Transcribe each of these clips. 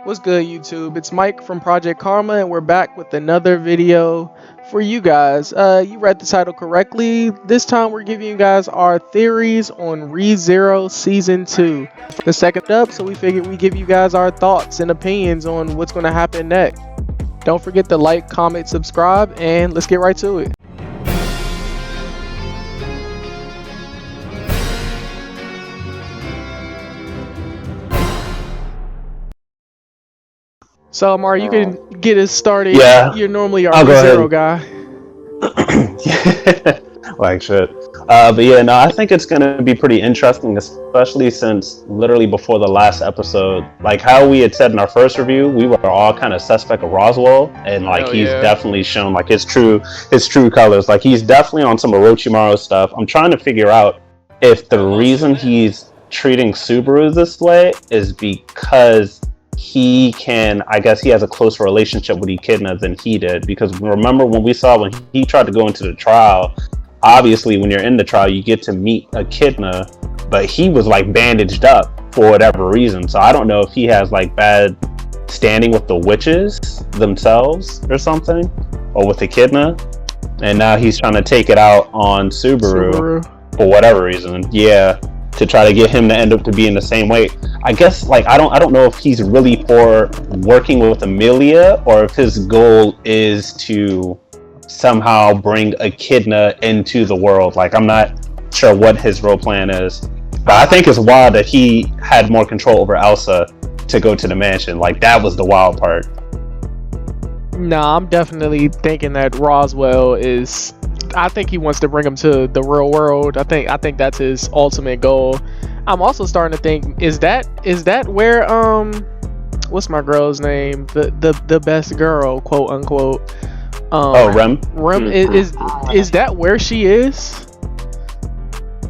What's good, YouTube? It's Mike from Project Karma, and we're back with another video for you guys. You read the title correctly. This time, we're giving you guys our theories on ReZero Season 2. The second up, so we figured we give you guys our thoughts and opinions on what's going to happen next. Don't forget to like, comment, subscribe, and let's get right to it. So, Amar, you can get us started. Yeah, You're normally our I'll go ReZero ahead. guy. Like shit. But yeah, no, I think it's gonna be pretty interesting, especially since literally before the last episode, like how we had said in our first review, we were all kind of suspect of Roswall, and like he's definitely shown like his true colors. Like he's definitely on some Orochimaru stuff. I'm trying to figure out if the reason he's treating Subaru this way is because I guess he has a closer relationship with Echidna than he did, because remember when he tried to go into the trial, obviously when you're in the trial you get to meet Echidna, but he was like bandaged up for whatever reason, so I don't know if he has like bad standing with the witches themselves or something, or with Echidna, and now he's trying to take it out on Subaru for whatever reason. Yeah, to try to get him to end up to be in the same way. I guess like I don't know if he's really for working with Emilia, or if his goal is to somehow bring Echidna into the world. Like I'm not sure what his role plan is. But I think it's wild that he had more control over Elsa to go to the mansion. Like that was the wild part. Nah, I'm definitely thinking that Roswell is. I think he wants to bring him to the real world. I think that's his ultimate goal. I'm also starting to think, is that where what's my girl's name? The best girl, quote unquote. Rem. Rem is that where she is?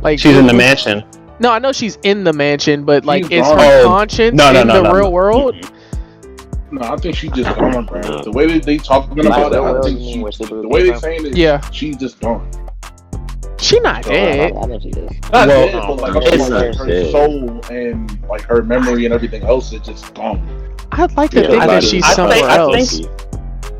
Like she's in the mansion. No, I know she's in the mansion, but like is gone. her conscience in the real world? No, I think she's just gone, bro. The way they talking about it, I think the way they saying it, she's just gone. She not dead. Not dead, but like, her soul and like her memory and everything else is just gone. I'd like to think that she's somewhere else.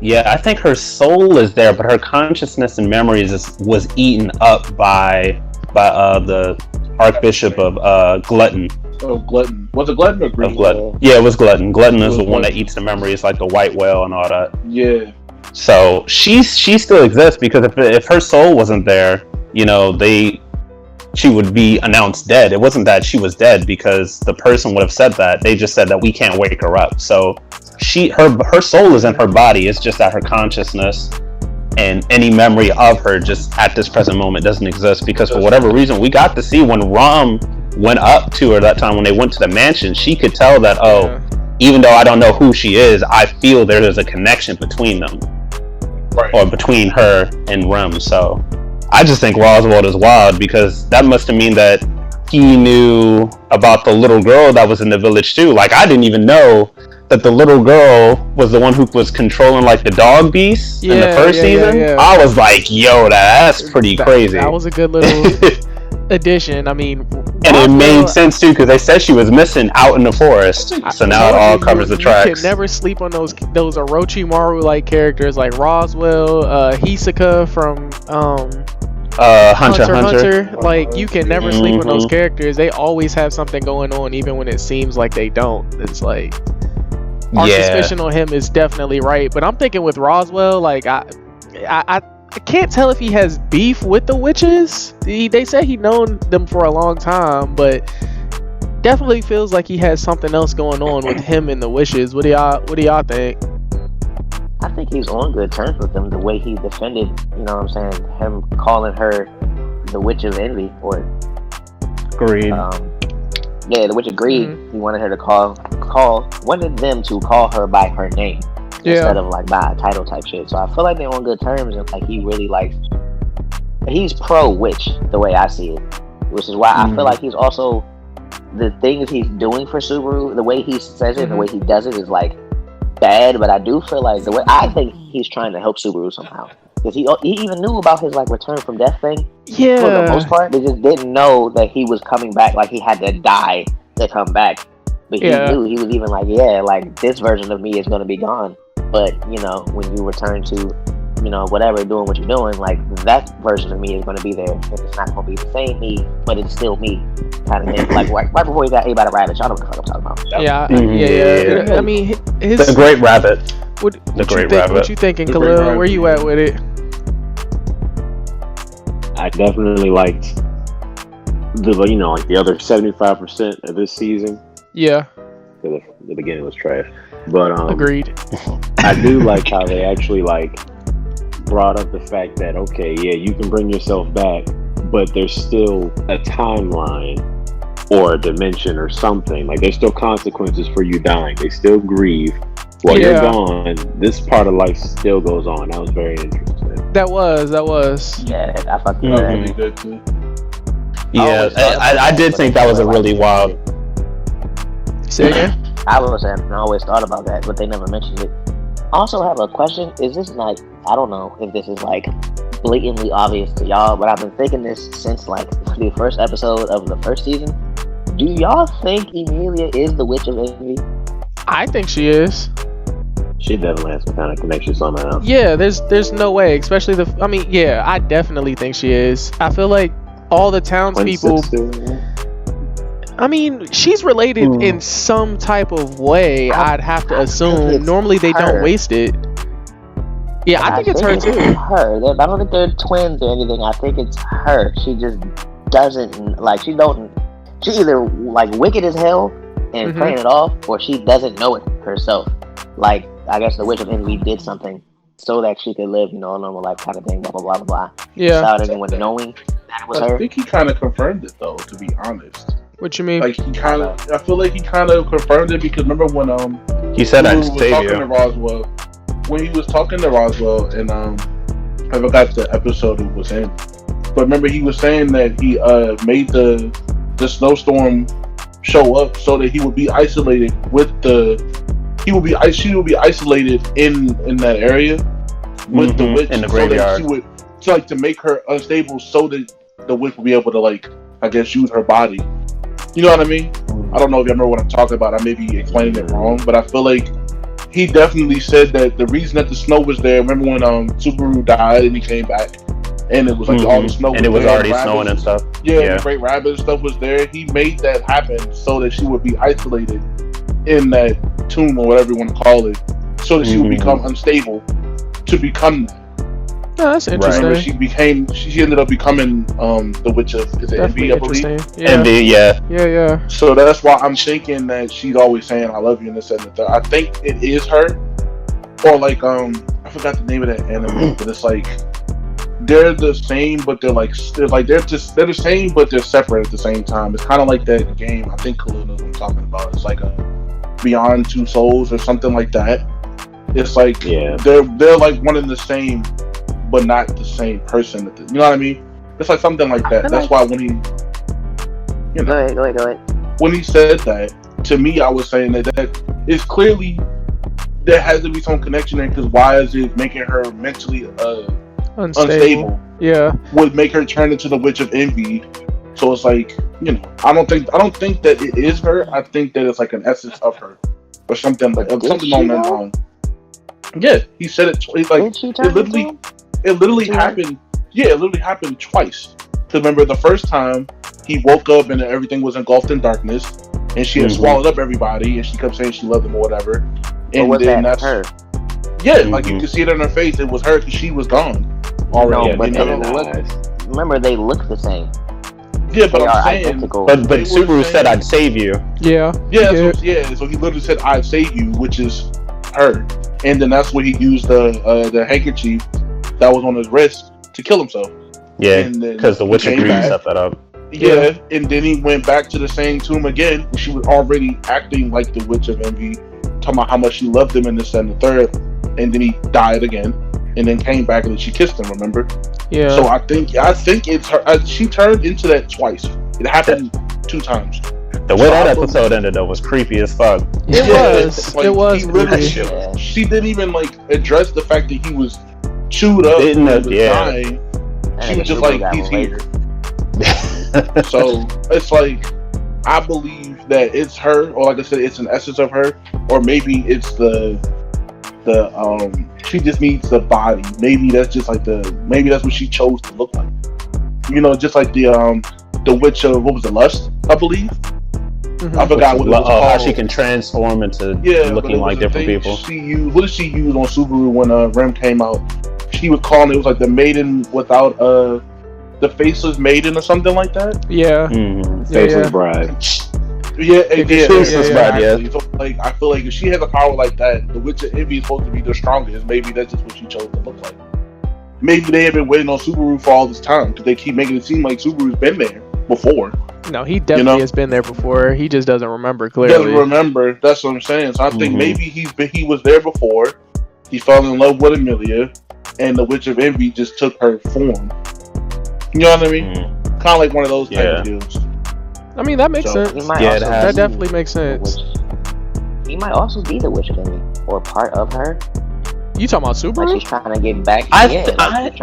I think her soul is there, but her consciousness and memories was eaten up by the Archbishop of Glutton. Oh, Glutton. Was it Glutton or Green? Glutton. Yeah, it was Glutton. Glutton is the one that eats the memories, like the white whale and all that. Yeah. So she still exists, because if her soul wasn't there, you know, she would be announced dead. It wasn't that she was dead because the person would have said that. They just said that we can't wake her up. So her soul is in her body. It's just that her consciousness and any memory of her just at this present moment doesn't exist, because for whatever reason we got to see when Ram went up to her that time when they went to the mansion, she could tell that even though I don't know who she is, I feel there is a connection between them, or between her and Rem. So I just think Roswell is wild, because that must have mean that he knew about the little girl that was in the village too. Like I didn't even know that the little girl was the one who was controlling like the dog beasts in the first season. Yeah. I was like, yo, that's pretty crazy. That was a good little addition. I mean, and it made sense too, because they said she was missing out in the forest. So now it all covers the tracks. You can never sleep on those Orochimaru like characters like Roswell, Hisoka from Hunter. Like you can never sleep on those characters. They always have something going on, even when it seems like they don't. It's like our suspicion on him is definitely right. But I'm thinking with Roswell, like I can't tell if he has beef with the witches. They say he known them for a long time, but definitely feels like he has something else going on with him and the witches. What do y'all think? I think he's on good terms with them. The way he defended, you know what I'm saying, him calling her the Witch of Envy or Greed. The Witch of Greed. He wanted her to wanted them to call her by her name instead of like by a title type shit. So I feel like they're on good terms, and like he really likes. He's pro witch the way I see it, which is why I feel like he's also the things he's doing for Subaru. The way he says it, the way he does it is like bad, but I do feel like the way I think he's trying to help Subaru somehow, because he even knew about his like return from death thing. For the most part, they just didn't know that he was coming back. Like he had to die to come back. But he knew, he was even like, yeah, like this version of me is going to be gone. But, you know, when you return to, you know, whatever, doing what you're doing, like that version of me is going to be there. And it's not going to be the same me, but it's still me kind of thing. Like right before he got ate by the rabbit, y'all know what the fuck I'm talking about. Yeah. I mean, the Great Rabbit. Rabbit. What you thinking, Khalil? Where you at with it? I definitely liked the, you know, like the other 75% of this season. Yeah. Because the beginning was trash. But agreed. I do like how they actually like brought up the fact that, okay, yeah, you can bring yourself back, but there's still a timeline or a dimension or something. Like there's still consequences for you dying. They still grieve. While you're gone, this part of life still goes on. That was very interesting. That was. Yeah, I thought that was really good too. Yeah, I did think that was a really wild. Say again? I always thought about that, but they never mentioned it. I also have a question. Is this like, I don't know if this is like blatantly obvious to y'all, but I've been thinking this since like the first episode of the first season. Do y'all think Emilia is the Witch of Envy? I think she is. She definitely has some kind of connection somehow. Yeah, there's no way, especially I definitely think she is. I feel like all the townspeople. I mean, she's related in some type of way. I'd have to assume. Normally, they don't waste it. Yeah, I think it's her too. Her. I don't think they're twins or anything. I think it's her. She just doesn't like. She either like wicked as hell and playing it off, or she doesn't know it herself. Like, I guess the Witch of Envy did something so that she could live, you know, a normal life kind of thing. Blah blah blah blah blah. Yeah. Without anyone knowing that it was her. I think he kind of confirmed it though. To be honest. What you mean? Like I feel like he kind of confirmed it because remember when he said he was talking to Roswell, when he was talking to Roswell, and I forgot the episode it was in, but remember he was saying that he made the snowstorm show up so that he would be isolated she would be isolated in that area with the witch in the graveyard, so that to make her unstable so that the witch would be able to like I guess use her body. You know what I mean? I don't know if you remember what I'm talking about. I may be explaining it wrong, but I feel like he definitely said that the reason that the snow was there. Remember when Subaru died and he came back, and it was like all the snow, and it was already snowing and stuff. Yeah, the great rabbit and stuff was there. He made that happen so that she would be isolated in that tomb or whatever you want to call it, so that she would become unstable to become that. Oh, that's interesting. Remember she ended up becoming the Witch of Envy, I believe. Envy, yeah. Yeah. So that's why I'm thinking that she's always saying I love you in this and the third. I think it is her. Or like I forgot the name of that anime, but it's like they're the same but they're the same but they're separate at the same time. It's kinda like that game, I think Khalil knows what I'm talking about. It's like a Beyond Two Souls or something like that. It's like they're like one and the same but not the same person. You know what I mean? It's like something like that. That's why when he, you know, go ahead. When he said that to me, I was saying that it's clearly there has to be some connection there because why is it making her mentally unstable? Yeah, would make her turn into the Witch of Envy. So it's like, you know, I don't think that it is her. I think that it's like an essence of her or something like something along that line. Yeah, he said it. He's like it literally happened. Yeah, it literally happened twice. Because remember, the first time he woke up and everything was engulfed in darkness, and she had swallowed up everybody, and she kept saying she loved him or whatever. And was then that's her. Yeah, like you could see it in her face. It was her because she was gone already. No, remember, they look the same. Yeah, but I'm saying, identical. But Subaru said I'd save you. Yeah. So he literally said I'd save you, which is her, and then that's when he used the handkerchief that was on his wrist to kill himself. Yeah, because the Witch of Greed set that up. Yeah, and then he went back to the same tomb again, and she was already acting like the Witch of Envy, talking about how much she loved him in this and the third, and then he died again, and then came back and then she kissed him. Remember? Yeah. So I think it's her. She turned into that twice. It happened 2 times. The way that episode ended though was creepy as fuck. It was. Like, it was creepy. She didn't even like address the fact that he was chewed up and was dying. She was just like, he's here. So it's like, I believe that it's her, or like I said, it's an essence of her, or maybe it's the she just needs the body. Maybe that's just like maybe that's what she chose to look like. You know, just like the witch of, what was it, Lust, I believe. Mm-hmm. I forgot what it was called. How she can transform into looking like different people. What did she use on Subaru when Rem came out? She was calling it was like the maiden without the faceless maiden or something like that. Yeah. Faceless bride. Faceless bride. Yeah. So, like, I feel like if she has a power like that, the Witch of Envy is supposed to be the strongest. Maybe that's just what she chose to look like. Maybe they have been waiting on Subaru for all this time because they keep making it seem like Subaru's been there before. No, he definitely has been there before. He just doesn't remember clearly. Doesn't remember. That's what I'm saying. So I think maybe he was there before. He fell in love with Emilia, and the Witch of Envy just took her form. You know what I mean? Kind of like one of those type of deals. I mean, that makes sense. That definitely makes sense. He might also be the Witch of Envy, or part of her. You talking about Subaru? Like she's trying to get back.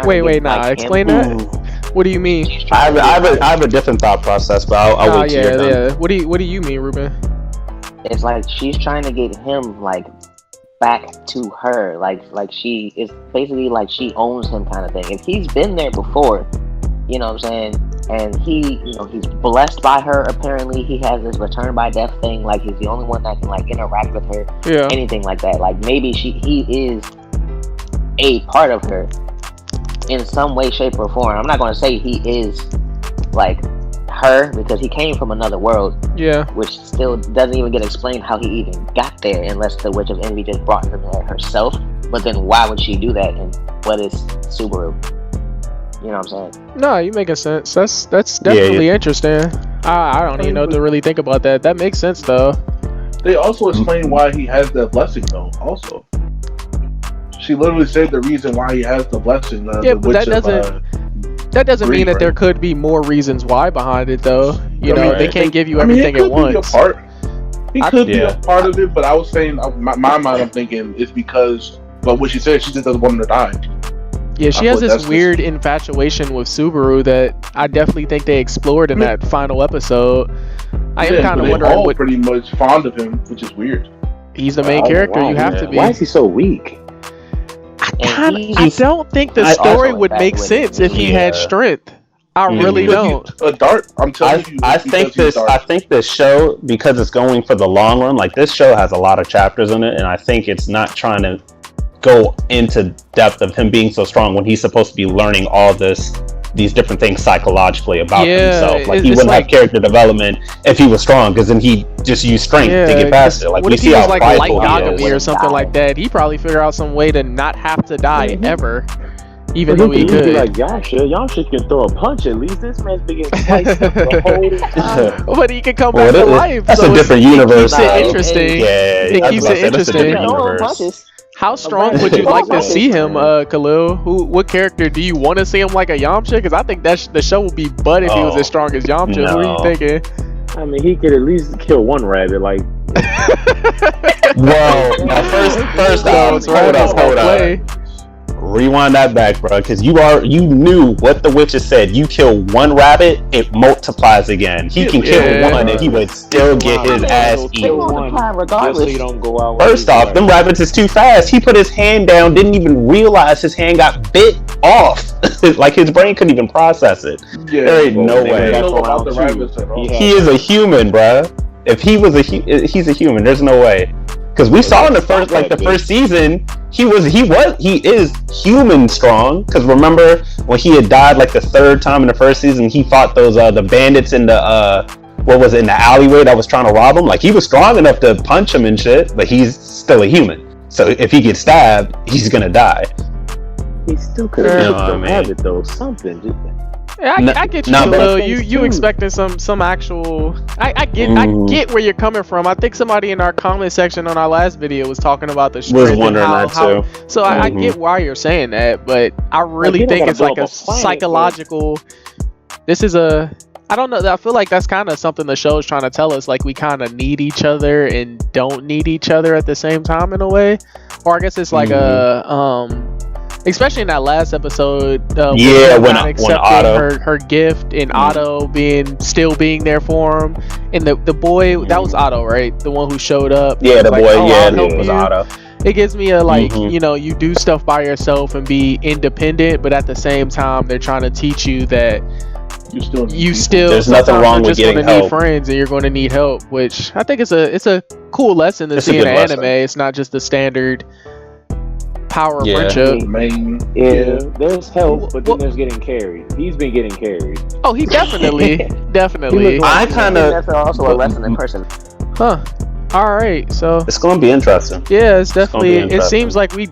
Wait, explain that. What do you mean? I have a different thought process, but I'll wait till you're done. What do you mean, Ruben? It's like she's trying to get him like back to her, like she is basically like she owns him kind of thing. If he's been there before, you know what I'm saying, and he's blessed by her. Apparently, he has this return by death thing. Like he's the only one that can like interact with her. Yeah. Anything like that. Like maybe he is a part of her in some way, shape, or form. I'm not going to say he is like her because he came from another world. Yeah. Which still doesn't even get explained how he even got there unless the Witch of Envy just brought him there herself. But then why would she do that? And what is Subaru? You know what I'm saying? No, you making sense. That's definitely interesting. I don't even know what to really think about that. That makes sense though. They also explain why he has that blessing though. Also, she literally said the reason why he has the blessing. But that doesn't mean that there could be more reasons why behind it though. You know, they can't give you everything at once. He could be a part of it, but I was saying, my mind, I'm thinking it's because, but what she said, she just doesn't want him to die. Yeah, she has this weird infatuation with Subaru that I definitely think they explored in that final episode. I am kind of wondering what pretty much fond of him, which is weird. He's the main character. You have to be. Why is he so weak? I don't think the story would make sense if he had strength. I really don't. A dart. I'm telling you. I think this show, because it's going for the long run, like this show has a lot of chapters in it, and I think it's not trying to go into depth of him being so strong when he's supposed to be learning all these different things psychologically about himself. Like he wouldn't have character development if he was strong, because then he just used strength to get past it. Like what if he was like Light Yagami or something like that? He probably figure out some way to not have to die ever. Even though he could. Be like Yamcha can throw a punch at least. This man's been getting sliced up the whole time. But he can come back to life. That's a different universe. It keeps it interesting. It keeps it interesting. How strong would you like to see him, Khalil? What character do you want to see him like a Yamcha? Because I think the show would be butt if he was as strong as Yamcha. No. Who are you thinking? I mean, he could at least kill one rabbit. Like, well, first off, hold up. Rewind that back, bro, because you knew what the witches said. You kill one rabbit, it multiplies again. He can kill one, and he would still get his ass eaten. Regardless, First off, them rabbits is too fast. He put his hand down, didn't even realize his hand got bit off. Like his brain couldn't even process it. Yeah, there ain't no way. He is a human, bro. If he was he's a human. There's no way. Because we saw in the first season, he is human strong. Because remember when he had died like the third time in the first season, he fought those the bandits in the in the alleyway that was trying to rob him. Like he was strong enough to punch him and shit, but he's still a human. So if he gets stabbed, he's gonna die. He still could have had it though. Something. Yeah, I get you, Khalil. You expecting some actual. I get where you're coming from. I think somebody in our comment section on our last video was talking about the strength. Was wondering that too. So I get why you're saying that, but I really think it's like a psychological. This is a. I don't know. I feel like that's kind of something the show is trying to tell us. Like we kind of need each other and don't need each other at the same time in a way. Or I guess it's like especially in that last episode. When accepting Otto, her gift, and Otto still being there for him, and the boy that was Otto, right? The one who showed up. Yeah, the like, boy. I'll It was Otto. It gives me a you know, you do stuff by yourself and be independent, but at the same time, they're trying to teach you that you still there's nothing wrong with getting help. Need friends, and you're going to need help, which I think it's a cool lesson to see in an anime. It's not just the standard power of friendship. There's help, but then there's getting carried. He's been getting carried. Oh, he definitely. I kind of. That's also a lesson in person. Huh. All right, so it's gonna be interesting. Yeah, it's definitely. It seems like we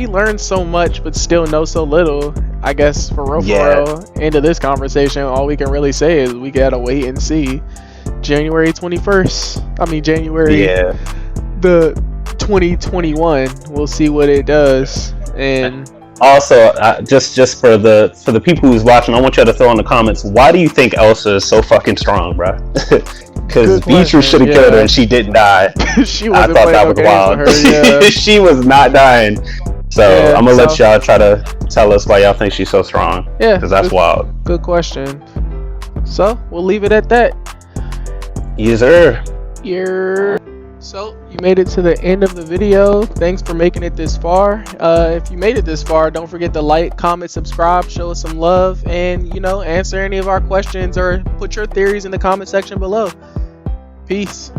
learned so much, but still know so little. I guess for real. Into this conversation, all we can really say is we gotta wait and see. January 21st. I mean January. Yeah. The 2021. We'll see what it does. And also, just for the people who's watching, I want y'all to throw in the comments. Why do you think Elsa is so fucking strong, bro? Because Beatrice should have killed her and she didn't die. I thought that was wild. Her, she was not dying. So I'm gonna let y'all try to tell us why y'all think she's so strong. Yeah, because that's wild. Good question. So we'll leave it at that. Yes, sir. So you made it to the end of the video. Thanks for making it this far. If you made it this far, don't forget to like, comment, subscribe, show us some love, and answer any of our questions or put your theories in the comment section below. Peace.